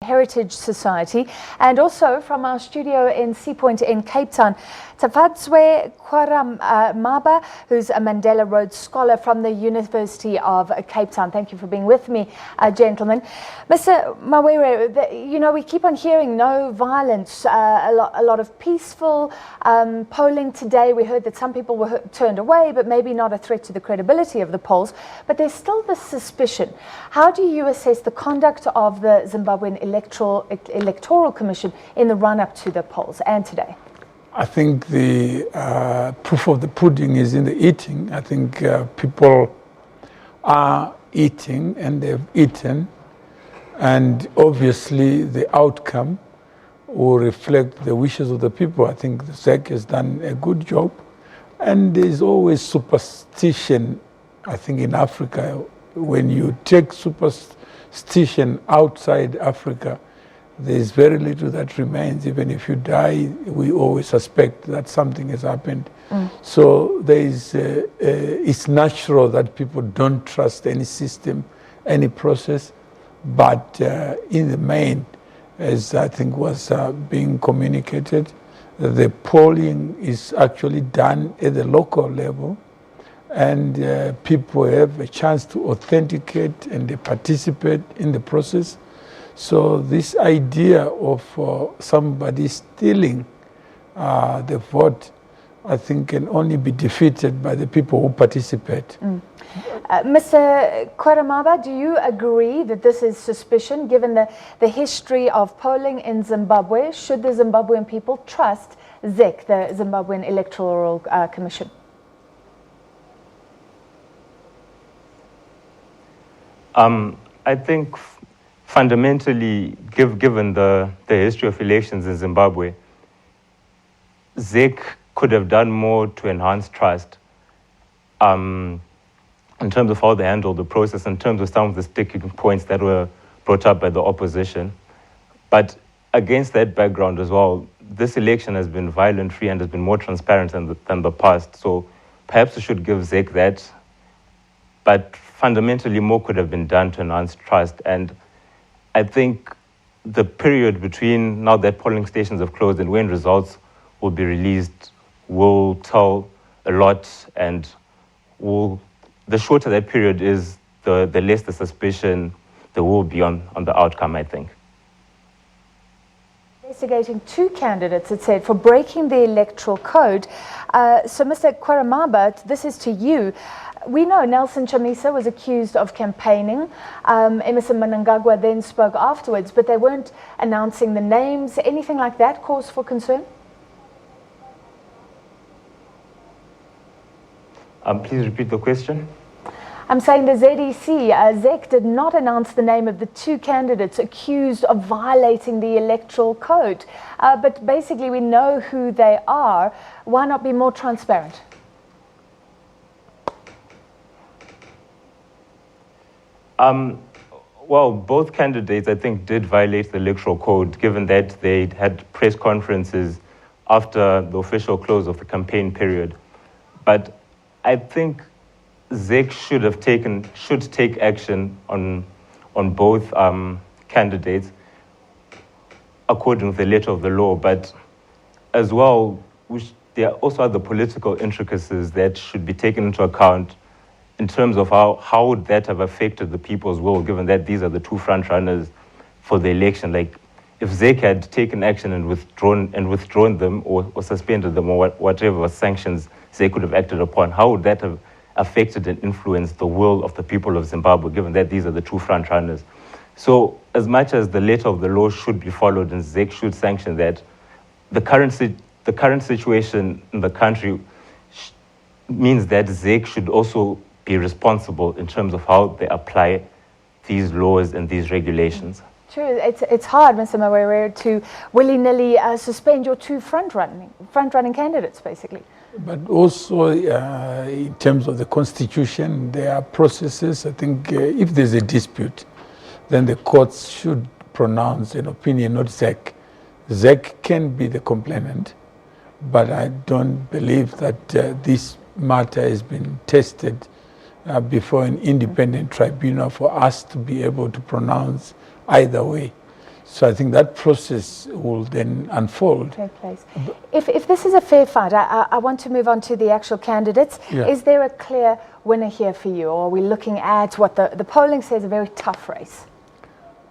Heritage Society, and also from our studio in Sea Point in Cape Town, Tafadzwe Kwaramaba, who's a Mandela Rhodes Scholar from the University of Cape Town. Thank you for being with me, gentlemen. Mr. Mawere, you know, we keep on hearing no violence, a lot of peaceful polling today. We heard that some people were turned away, but maybe not a threat to the credibility of the polls. But there's still this suspicion. How do you assess the conduct of the Zimbabwean Electoral Commission in the run-up to the polls and today? I think the proof of the pudding is in the eating. I think people are eating and they've eaten, and obviously the outcome will reflect the wishes of the people. I think the ZEC has done a good job, and there's always superstition, I think, in Africa. When you take superstition outside Africa, there's very little that remains. Even if you die, we always suspect that something has happened. So it's natural that people don't trust any system, any process. But in the main, as I think was being communicated, the polling is actually done at the local level, and people have a chance to authenticate and they participate in the process. So this idea of somebody stealing the vote, I think, can only be defeated by the people who participate. Mr. Kwaramaba, do you agree that this is suspicion, given the history of polling in Zimbabwe? Should the Zimbabwean people trust ZEC, the Zimbabwean Electoral Commission? I think fundamentally, given the history of elections in Zimbabwe, ZEC could have done more to enhance trust in terms of how they handled the process, in terms of some of the sticking points that were brought up by the opposition. But against that background as well, this election has been violent-free and has been more transparent than the past. So perhaps we should give ZEC that. But fundamentally, more could have been done to enhance trust. And I think the period between now that polling stations have closed and when results will be released will tell a lot, and the shorter that period is, the less the suspicion there will be on the outcome, I think. Investigating two candidates, it said, for breaking the electoral code. So, Mr. Kwaramaba, this is to you. We know Nelson Chamisa was accused of campaigning. Emerson Mnangagwa then spoke afterwards, but they weren't announcing the names. Anything like that cause for concern? Please repeat the question. I'm saying the ZEC did not announce the name of the two candidates accused of violating the electoral code. But basically we know who they are. Why not be more transparent? Well, both candidates, I think, did violate the electoral code, given that they had press conferences after the official close of the campaign period. But I think ZEC should take action on both candidates according to the letter of the law. But as well, there are also other political intricacies that should be taken into account in terms of how would that have affected the people's will, given that these are the two front runners for the election. Like, if ZEC had taken action and withdrawn them or suspended them or whatever sanctions ZEC could have acted upon, how would that have affected and influenced the will of the people of Zimbabwe, given that these are the two front runners? So as much as the letter of the law should be followed and ZEC should sanction that, the current situation in the country means that ZEC should also be responsible in terms of how they apply these laws and these regulations. True, it's hard, Mr. Mawere, to willy-nilly suspend your two front-running candidates, basically. But also, in terms of the Constitution, there are processes. I think if there's a dispute, then the courts should pronounce an opinion, not ZEC. ZEC can be the complainant, but I don't believe that this matter has been tested before an independent tribunal for us to be able to pronounce either way. So I think that process will then unfold. Fair place. If this is a fair fight, I want to move on to the actual candidates. Yeah. Is there a clear winner here for you, or are we looking at what the polling says a very tough race?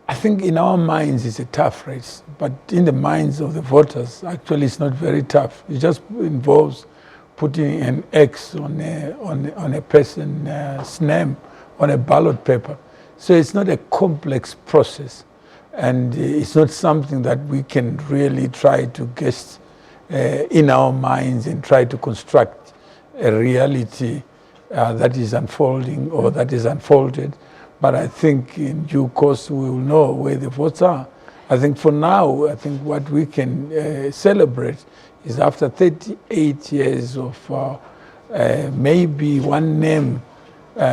I think in our minds it's a tough race, but in the minds of the voters, actually it's not very tough. It just involves putting an X on a person's name on a ballot paper. So it's not a complex process, and it's not something that we can really try to guess in our minds and try to construct a reality that is unfolding or that is unfolded. But I think in due course we will know where the votes are. I think for now, I think what we can celebrate is after 38 years of maybe one name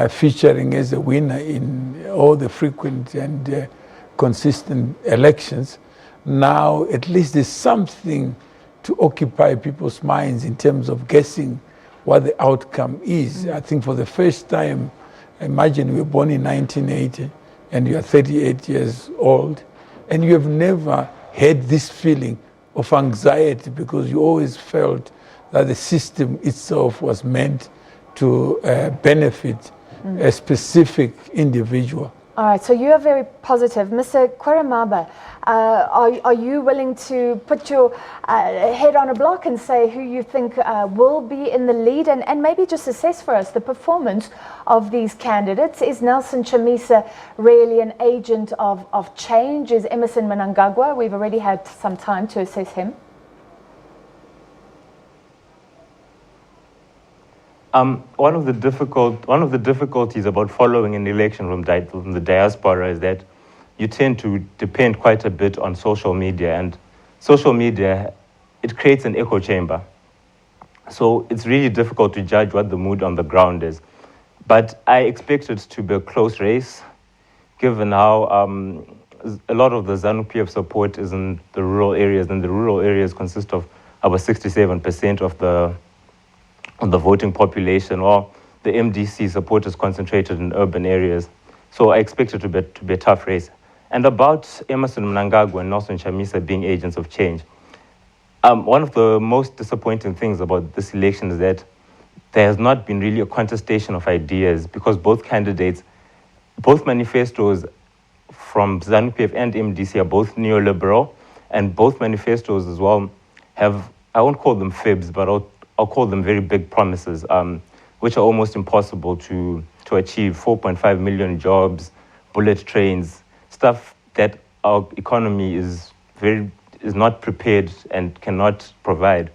featuring as a winner in all the frequent and consistent elections, now at least there's something to occupy people's minds in terms of guessing what the outcome is. I think for the first time, imagine you were born in 1980 and you are 38 years old and you have never had this feeling of anxiety because you always felt that the system itself was meant to benefit a specific individual. All right, so you are very positive. Mr. Kwaramaba, are you willing to put your head on a block and say who you think will be in the lead and maybe just assess for us the performance of these candidates? Is Nelson Chamisa really an agent of change? Is Emmerson Mnangagwa? We've already had some time to assess him. One of the difficulties about following an election from the diaspora is that you tend to depend quite a bit on social media, and social media, it creates an echo chamber. So it's really difficult to judge what the mood on the ground is. But I expect it to be a close race, given how a lot of the ZANU-PF support is in the rural areas, and the rural areas consist of about 67% of the voting population, while the MDC support is concentrated in urban areas. So I expect it to be a tough race. And about Emmerson Mnangagwa and Nelson Chamisa being agents of change, one of the most disappointing things about this election is that there has not been really a contestation of ideas, because both candidates, both manifestos from ZANU-PF and MDC are both neoliberal, and both manifestos as well have, I won't call them fibs, but I'll call them very big promises, which are almost impossible to achieve. 4.5 million jobs, bullet trains, stuff that our economy is not prepared and cannot provide.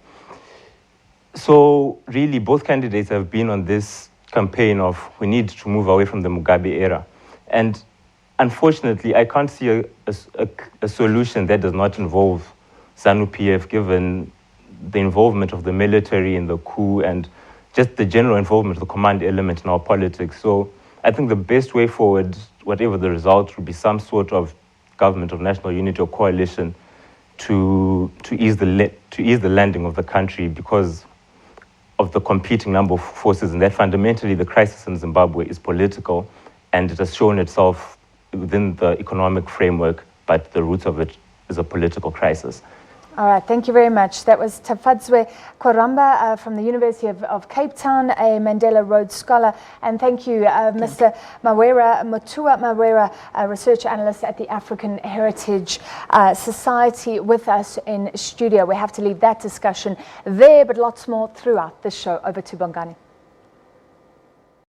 So really, both candidates have been on this campaign of we need to move away from the Mugabe era. And unfortunately, I can't see a solution that does not involve ZANU-PF, given the involvement of the military in the coup and just the general involvement of the command element in our politics. So I think the best way forward, whatever the result, would be some sort of government of national unity or coalition to ease the landing of the country, because of the competing number of forces, and that fundamentally the crisis in Zimbabwe is political, and it has shown itself within the economic framework, but the root of it is a political crisis. All right, thank you very much. That was Tafadzwe Kwaramba from the University of Cape Town, a Mandela Rhodes Scholar. And thank you, Mr. Mawera, Mutua Mawera, a research analyst at the African Heritage Society, with us in studio. We have to leave that discussion there, but lots more throughout the show. Over to Bongani.